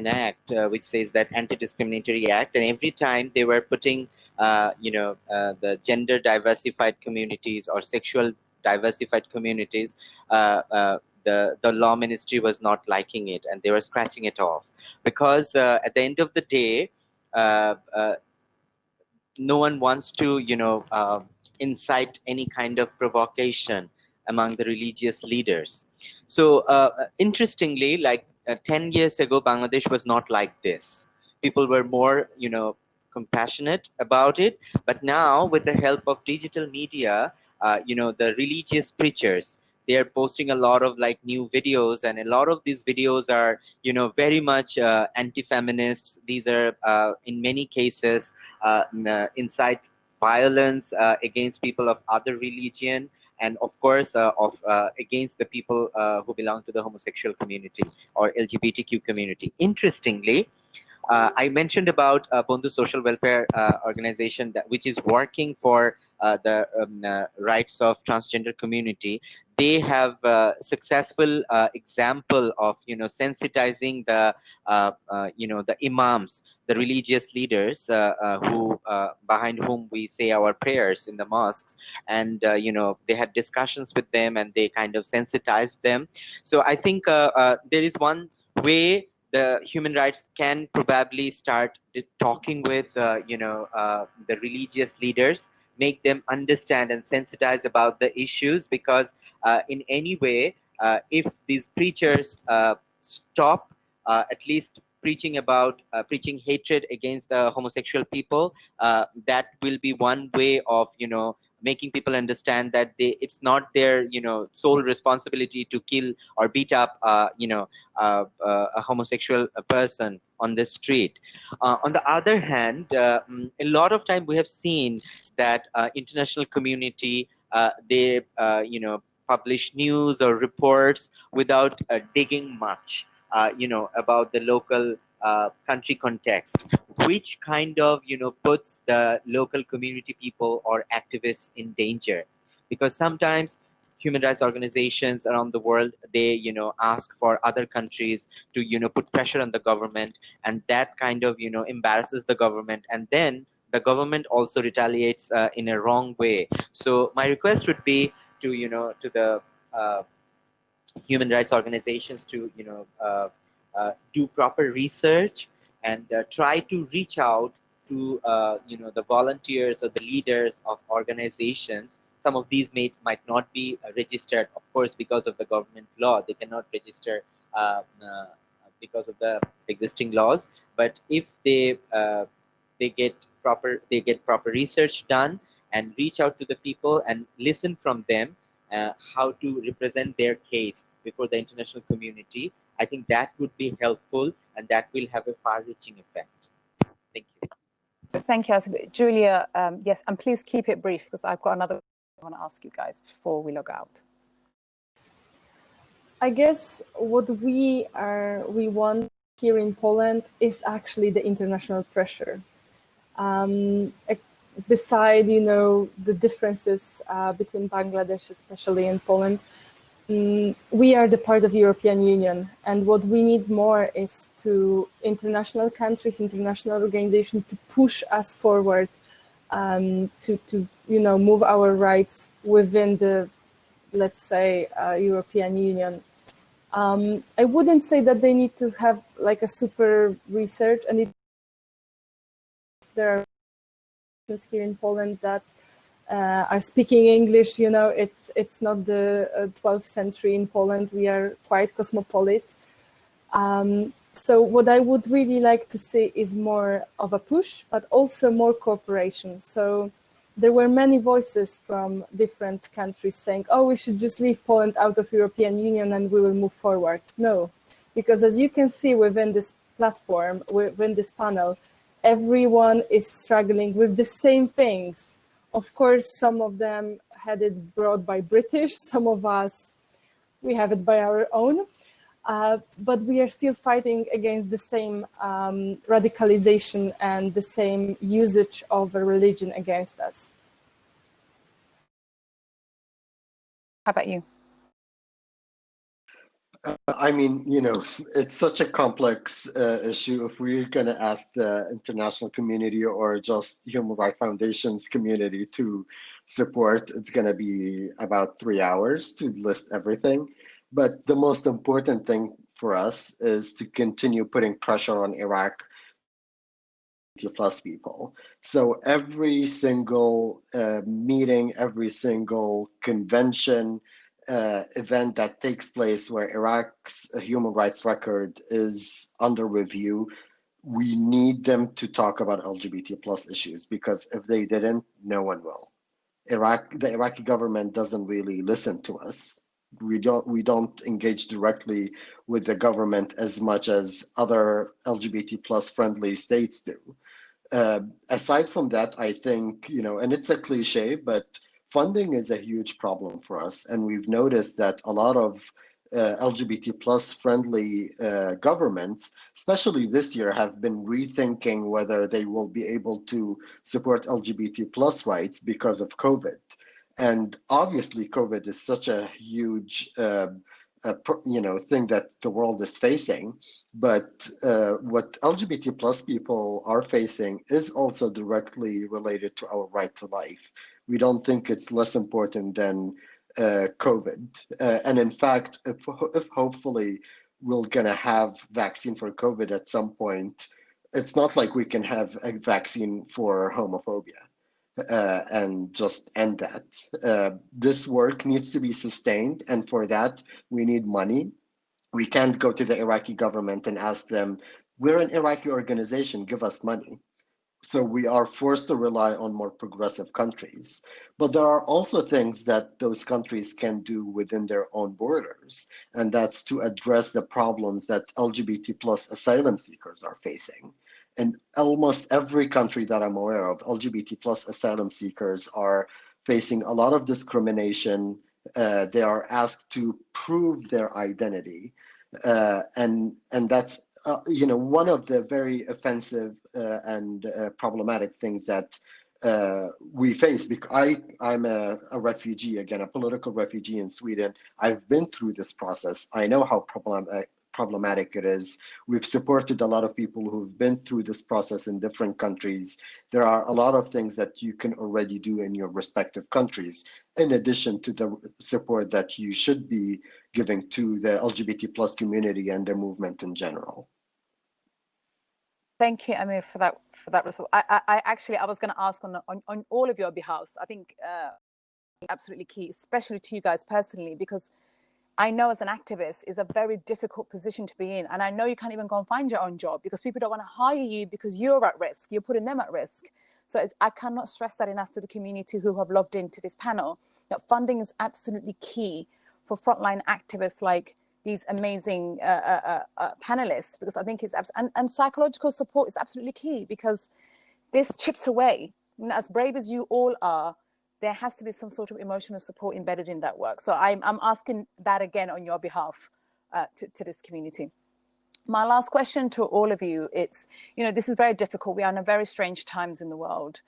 act which says that Anti-Discriminatory Act, and every time they were putting, the gender diversified communities or sexual diversified communities, the law ministry was not liking it, and they were scratching it off, because at the end of the day, no one wants to, incite any kind of provocation among the religious leaders. So interestingly, like 10 years ago, Bangladesh was not like this. People were more, compassionate about it. But now, with the help of digital media, the religious preachers, they are posting a lot of new videos, and a lot of these videos are, very much anti-feminists. These are, in many cases, incite violence against people of other religion, and of course against the people who belong to the homosexual community or LGBTQ community. Interestingly, I mentioned about Bondhu Social Welfare Organization, which is working for the rights of transgender community. They have a successful example of sensitizing the the imams, the religious leaders who behind whom we say our prayers in the mosques, and they had discussions with them, and they kind of sensitized them. So I think there is one way the human rights can probably start talking with the religious leaders, make them understand and sensitize about the issues, because in any way, if these preachers stop at least preaching hatred against the homosexual people, that will be one way of making people understand that it's not their sole responsibility to kill or beat up a homosexual person on the street. On the other hand, a lot of time we have seen that international community, they publish news or reports without digging much about the local country context, which kind of puts the local community people or activists in danger. Because sometimes human rights organizations around the world, they ask for other countries to put pressure on the government, and that kind of embarrasses the government, and then the government also retaliates in a wrong way. So my request would be to to the human rights organizations to do proper research and try to reach out to the volunteers or the leaders of organizations. Some of these might not be registered, of course, because of the government law. They cannot register because of the existing laws. But if they get proper research done and reach out to the people and listen from them how to represent their case before the international community, I think that would be helpful, and that will have a far-reaching effect. Thank you. Thank you, Asif. Julia, yes, and please keep it brief because I've got another I want to ask you guys before we log out. I guess what we want here in Poland is actually the international pressure. Beside, the differences between Bangladesh, especially in Poland, we are the part of the European Union, and what we need more is to international countries, international organizations to push us forward, to move our rights within the, let's say, European Union. I wouldn't say that they need to have like a super research, and there are here in Poland that are speaking English. It's not the 12th century in Poland. We are quite cosmopolitan. So what I would really like to see is more of a push, but also more cooperation. So there were many voices from different countries saying, oh, we should just leave Poland out of European Union and we will move forward. No, because as you can see within this platform, within this panel, everyone is struggling with the same things. Of course, some of them had it brought by British, some of us, we have it by our own, but we are still fighting against the same radicalization and the same usage of a religion against us. How about you? I mean, it's such a complex issue. If we're going to ask the international community or just Human Rights Foundation's community to support, it's going to be about 3 hours to list everything. But the most important thing for us is to continue putting pressure on Iraq plus people. So every single meeting, every single convention, event that takes place where Iraq's human rights record is under review, we need them to talk about LGBT plus issues, because if they didn't, no one will. The Iraqi government doesn't really listen to us. We don't engage directly with the government as much as other LGBT plus friendly states do. Aside from that, I think, and it's a cliche, but funding is a huge problem for us. And we've noticed that a lot of LGBT plus friendly governments, especially this year, have been rethinking whether they will be able to support LGBT plus rights because of COVID. And obviously, COVID is such a huge thing that the world is facing. But what LGBT plus people are facing is also directly related to our right to life. We don't think it's less important than COVID. And in fact, if hopefully we're gonna have vaccine for COVID at some point, it's not like we can have a vaccine for homophobia and just end that. This work needs to be sustained, and for that, we need money. We can't go to the Iraqi government and ask them, we're an Iraqi organization, give us money. So we are forced to rely on more progressive countries. But there are also things that those countries can do within their own borders, and that's to address the problems that LGBT plus asylum seekers are facing. In almost every country that I'm aware of, LGBT plus asylum seekers are facing a lot of discrimination. They are asked to prove their identity, and that's one of the very offensive and problematic things that we face. Because I'm a refugee, again, a political refugee in Sweden. I've been through this process. I know how problematic it is. We've supported a lot of people who've been through this process in different countries. There are a lot of things that you can already do in your respective countries, in addition to the support that you should be giving to the LGBT plus community and the movement in general. Thank you, Amir, for that result. I was going to ask on all of your behalves. I think absolutely key, especially to you guys personally, because I know as an activist is a very difficult position to be in, and I know you can't even go and find your own job because people don't want to hire you because you're at risk. You're putting them at risk. So I cannot stress that enough to the community who have logged into this panel. That funding is absolutely key for frontline activists like these amazing panelists, because I think it's and psychological support is absolutely key, because this chips away. You know, as brave as you all are, there has to be some sort of emotional support embedded in that work. So I'm asking that again on your behalf to this community. My last question to all of you, it's, this is very difficult. We are in very strange times in the world.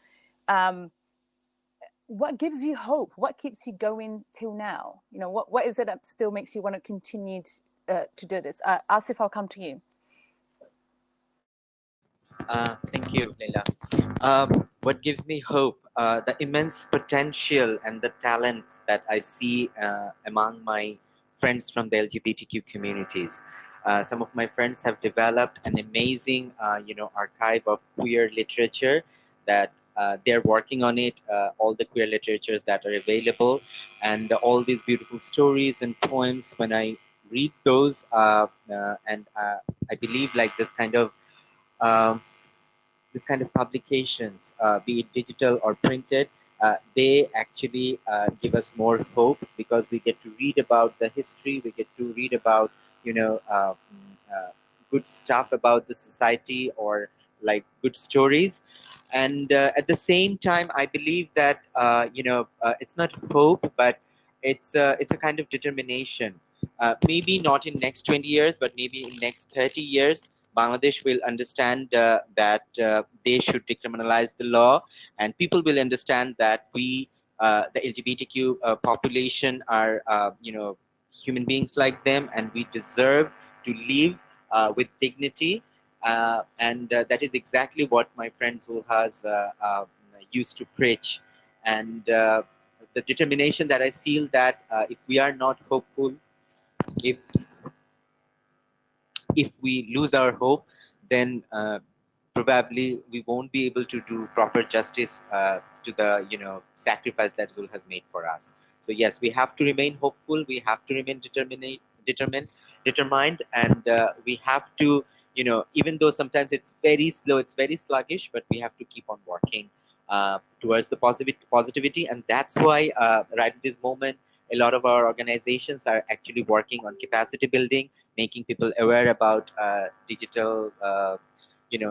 What gives you hope? What keeps you going till now? What is it that still makes you want to continue to do this? Asif, I'll come to you. Thank you, Leyla. What gives me hope? The immense potential and the talents that I see among my friends from the LGBTQ communities. Some of my friends have developed an amazing, archive of queer literature that they're working on it, all the queer literatures that are available, and all these beautiful stories and poems. When I read those, and I believe like this kind of publications, be it digital or printed, they actually give us more hope, because we get to read about the history, we get to read about good stuff about the society, or like good stories. And at the same time, I believe that it's not hope, but it's a kind of determination. Maybe not in next 20 years, but maybe in next 30 years, Bangladesh will understand that they should decriminalize the law, and people will understand that we, the LGBTQ population, are human beings like them, and we deserve to live with dignity. And that is exactly what my friend Zulhas used to preach. And the determination that I feel that if we are not hopeful, if we lose our hope, then probably we won't be able to do proper justice to the sacrifice that Zul has made for us. So yes, we have to remain hopeful. We have to remain determined, and we have to, even though sometimes it's very slow, it's very sluggish, but we have to keep on working towards the positivity. And that's why right at this moment, a lot of our organizations are actually working on capacity building, making people aware about digital,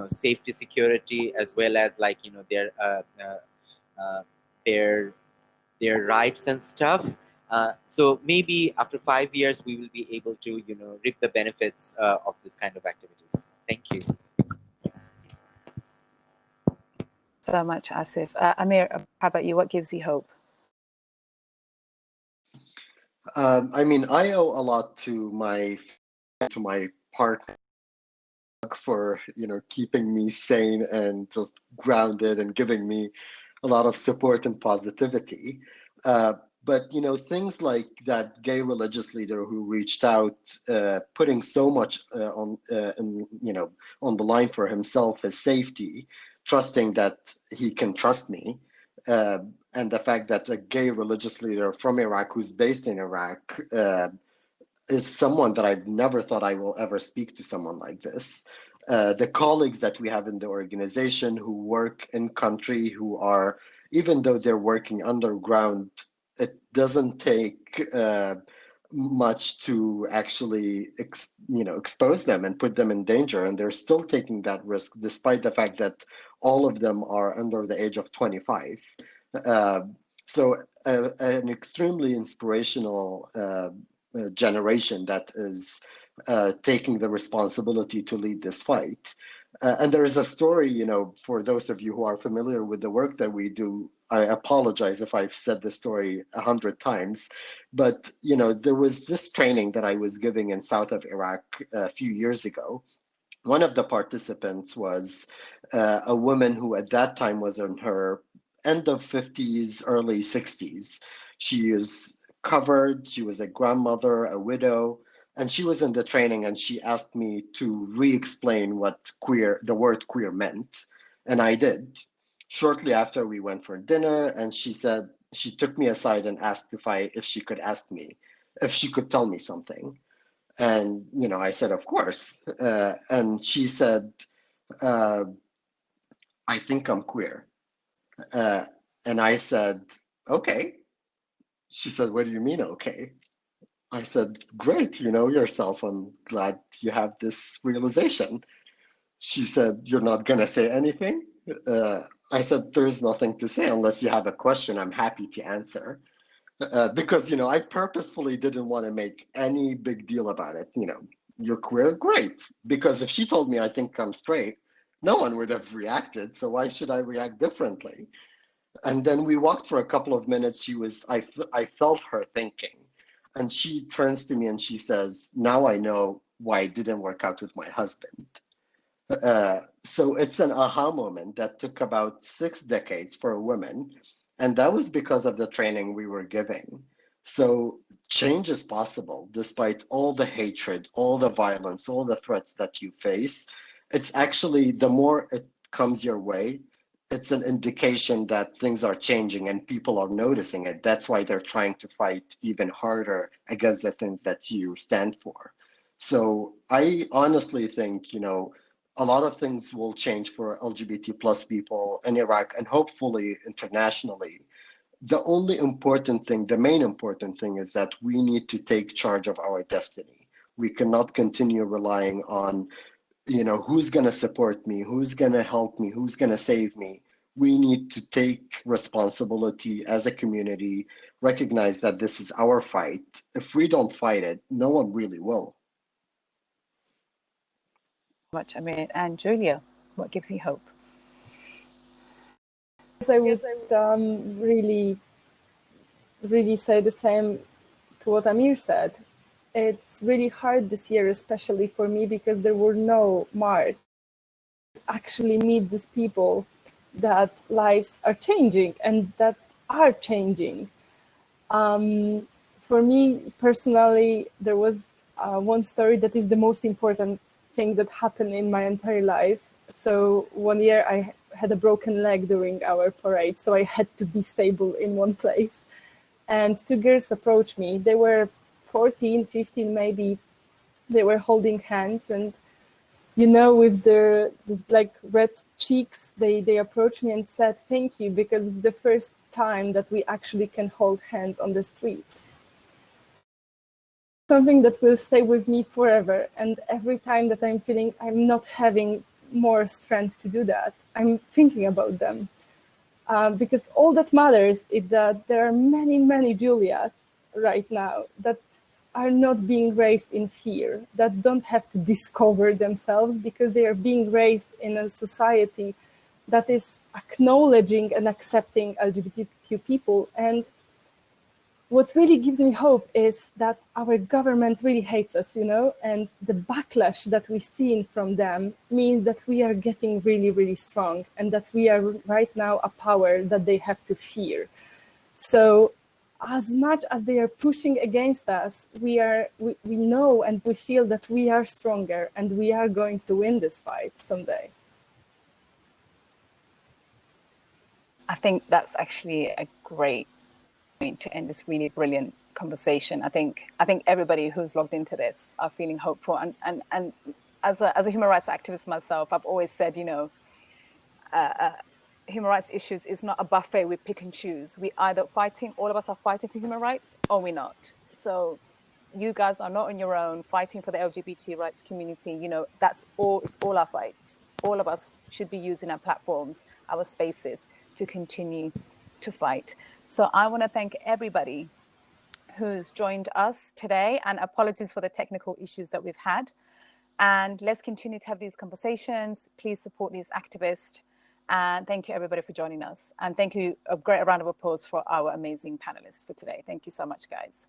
safety, security, as well as their rights and stuff. So maybe after 5 years, we will be able to, reap the benefits of this kind of activities. Thank you. So much, Asif. Amir, how about you? What gives you hope? I owe a lot to my partner for keeping me sane and just grounded and giving me a lot of support and positivity. But things like that gay religious leader who reached out, putting so much on the line for himself, his safety, trusting that he can trust me, and the fact that a gay religious leader from Iraq who's based in Iraq is someone that I've never thought I will ever speak to someone like this. The colleagues that we have in the organization who work in country, who are, even though they're working underground, it doesn't take much to actually expose them and put them in danger, and they're still taking that risk despite the fact that all of them are under the age of 25. So an extremely inspirational generation that is taking the responsibility to lead this fight. And there is a story, for those of you who are familiar with the work that we do. I apologize if I've said this story 100 times, but there was this training that I was giving in south of Iraq a few years ago. One of the participants was a woman who at that time was in her end of 50s, early 60s. She is covered, she was a grandmother, a widow, and she was in the training, and she asked me to re-explain what the word queer meant, and I did. Shortly after, we went for dinner, and she said, she took me aside and asked if she could tell me something. And, I said, of course. And she said, I think I'm queer. And I said, okay. She said, what do you mean, okay? I said, great, you know yourself. I'm glad you have this realization. She said, you're not going to say anything? I said, there's nothing to say unless you have a question. I'm happy to answer. Because, I purposefully didn't want to make any big deal about it. You're queer, great. Because if she told me I think I'm straight, no one would have reacted. So why should I react differently? And then we walked for a couple of minutes. I felt her thinking. And she turns to me and she says, now I know why it didn't work out with my husband. So it's an aha moment that took about 6 decades for a woman. And that was because of the training we were giving. So change is possible despite all the hatred, all the violence, all the threats that you face. It's actually, the more it comes your way, it's an indication that things are changing and people are noticing it. That's why they're trying to fight even harder against the things that you stand for. So I honestly think, a lot of things will change for LGBT plus people in Iraq and hopefully internationally. The only important thing, the main important thing is that we need to take charge of our destiny. We cannot continue relying on who's going to support me, who's going to help me, who's going to save me. We need to take responsibility as a community, recognize that this is our fight. If we don't fight it, no one really will. Much, Amir. And Julia, what gives you hope? I would really say the same to what Amir said. It's really hard this year, especially for me, because there were no march. Actually meet these people that lives are changing and that are changing. For me personally, there was one story that is the most important thing that happened in my entire life. So one year I had a broken leg during our parade, so I had to be stable in one place. And 2 girls approached me. They were 14, 15 maybe. They were holding hands, and with like red cheeks, they approached me and said, thank you, because it's the first time that we actually can hold hands on the street. Something that will stay with me forever. And every time that I'm feeling I'm not having more strength to do that, I'm thinking about them. Because all that matters is that there are many, many Julias right now that are not being raised in fear, that don't have to discover themselves because they are being raised in a society that is acknowledging and accepting LGBTQ people. And what really gives me hope is that our government really hates us, and the backlash that we've seen from them means that we are getting really, really strong and that we are right now a power that they have to fear. So as much as they are pushing against us, we know and we feel that we are stronger and we are going to win this fight someday. I think that's actually a great point to end this really brilliant conversation. I think everybody who's logged into this are feeling hopeful. And as a human rights activist myself, I've always said, human rights issues is not a buffet we pick and choose. We either all of us are fighting for human rights, or we're not. So you guys are not on your own fighting for the LGBT rights community. That's all, it's all our fights. All of us should be using our platforms, our spaces to continue to fight. So I want to thank everybody who's joined us today, and apologies for the technical issues that we've had. And let's continue to have these conversations. Please support these activists. And thank you everybody for joining us. And thank you, a great round of applause for our amazing panelists for today. Thank you so much, guys.